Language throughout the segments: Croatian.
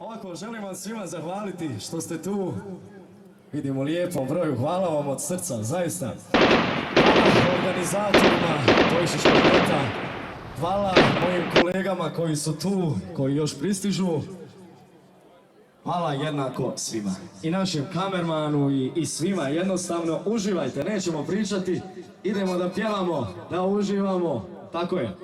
Ovako, želim vam svima zahvaliti što ste tu. Vidimo u lijepom broju, hvala vam od srca, zaista. Hvala organizatorima Tojšiškog ljeta. Hvala mojim kolegama koji su tu, koji još pristižu. Hvala jednako svima. I našem kamermanu i svima. Jednostavno, uživajte, nećemo pričati. Idemo da pjevamo, da uživamo. Tako je.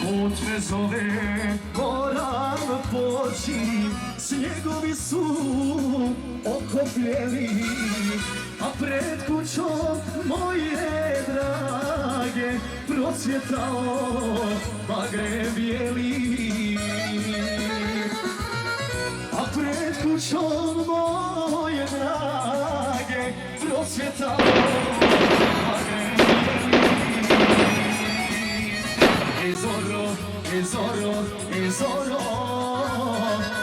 Put me zove, moram poći, snjegovi su okopljeni, a pred kućom moje drage procvjetao bagre bijeli. A pred kućom moje drage procvjetao bagre bijeli. Zoro, zoro,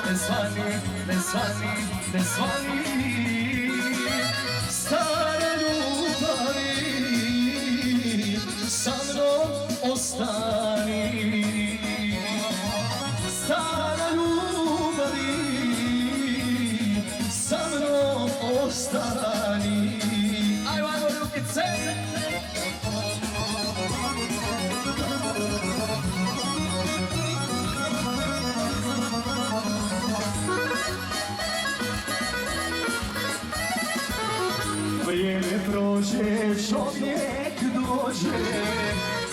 ne svani, ne svani, ne svani, stare ljubavi, sa mnom ostani. Stara ljubavi, sa mnom ostani. Ajmo, rukice! Vrijeme prođe, čovjek dođe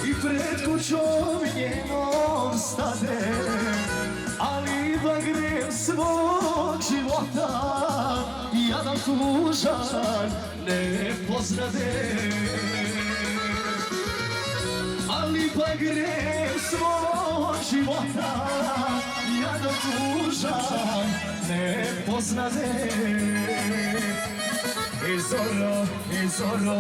i pred kućom njenom stade, ali bagrem svog života jadan tužan ne poznade. Ali bagrem svog života jadan tužan ne poznade. Zoro, zoro,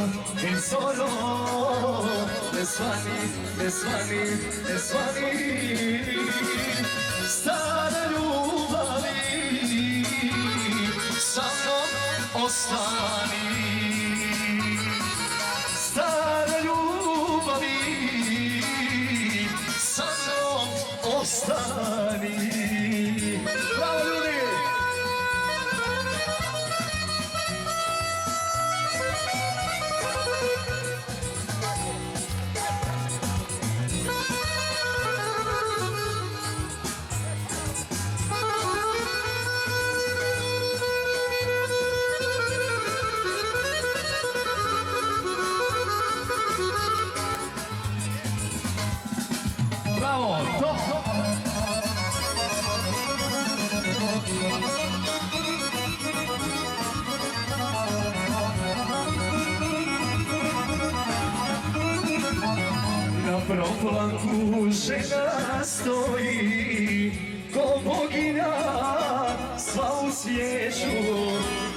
ne svani, ne svani, ne svani, stara ljubavi, sa mnom ostani. Stara ljubavi, sa mnom ostani. Bravo ljudi! Bravo, to! Na proplanku žena stoji, ko boginja sva u svijeću,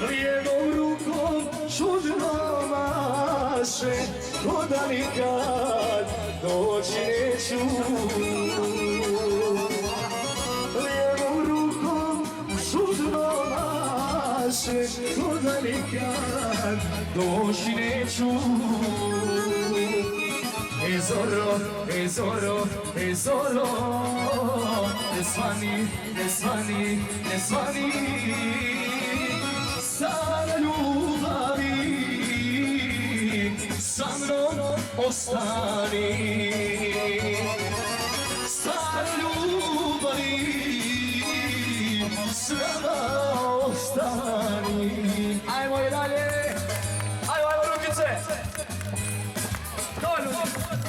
lijevom rukom čudno maše, ko da nikad doći neću. Lijevom rukom čudno maše, ko da nikad doći neću. Zoro, zoro, zoro, ne svani, ne svani, ne svani, stara ljubavi, sa mnom ostani. Stara ljubavi, s nama ostani. Ajmo i dalje, ajmo rukice.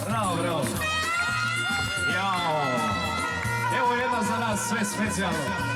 Bravo, bravo. Jao. Evo jedna za nas sve specijalno.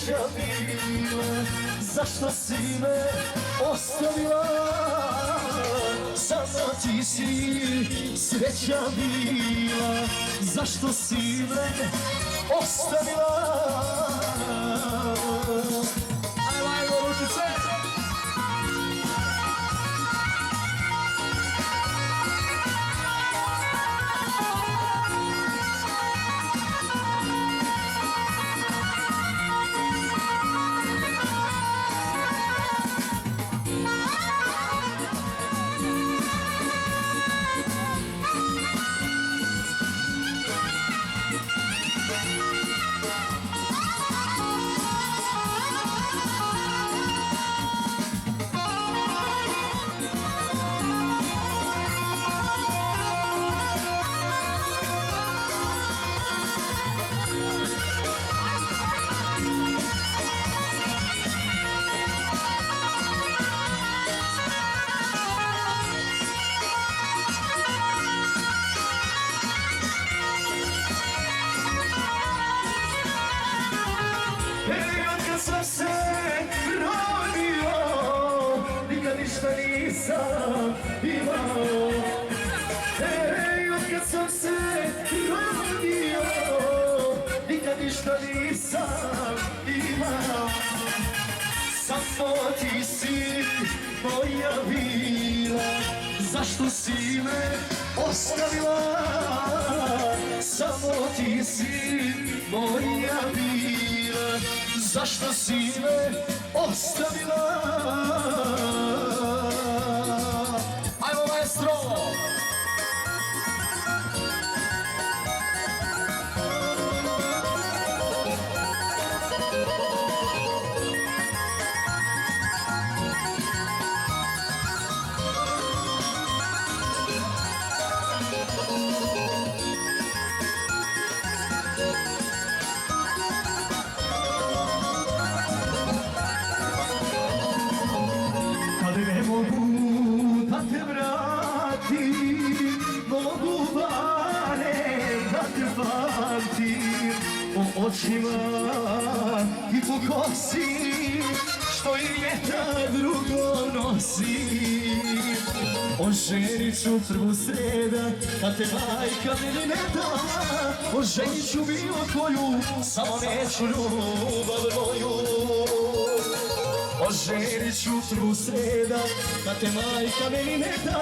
sreća bila, zašto si me ostavila? Samo ti si sreća bila, zašto si me ostavila? Ajmo, Lučice! Sam se rodio, nikad ništa nisam imao. Otkad sam se rodio, nikad ništa nisam imao. Samo ti si moja bila, zašto si me ostavila? Samo ti si moja bila, zašto si me ostavila? Ajmo, maestro! Ne mogu da te vratim, mogu barem da te pamtim po očima i po kosi, što i vjetar drugo nosi. Oženit ću prvu sreda, kad te majka meni ne da. Oženit ću bilo koju, samo neću ljubav moju. Oženit ću prvu sreda, kad te majka meni ne da.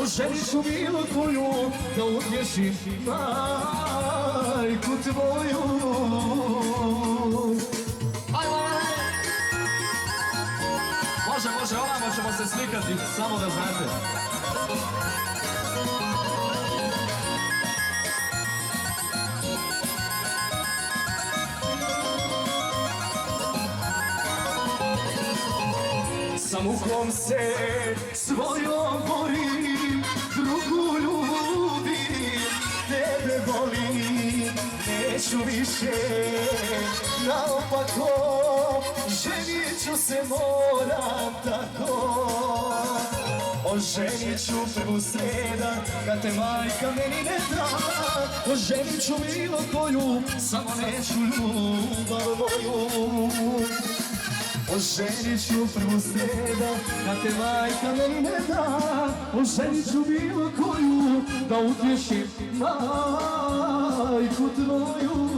Oženit ću bilo koju, da utješim majku tvoju. Može, ovamo ćemo se slikati, samo da znate. Sa mukom se svojom borim, drugu ljubim, tebe volim, neću više naopako, ženit ću se moram tako. Oženit ću prvu sreda, kad te majka meni ne da. Oženit ću bilo koju, samo neću ljubav moju. Oženit ću prvu sreda, kad te majka meni ne da. Oženit ću bilo koju, da utješim majku tvoju.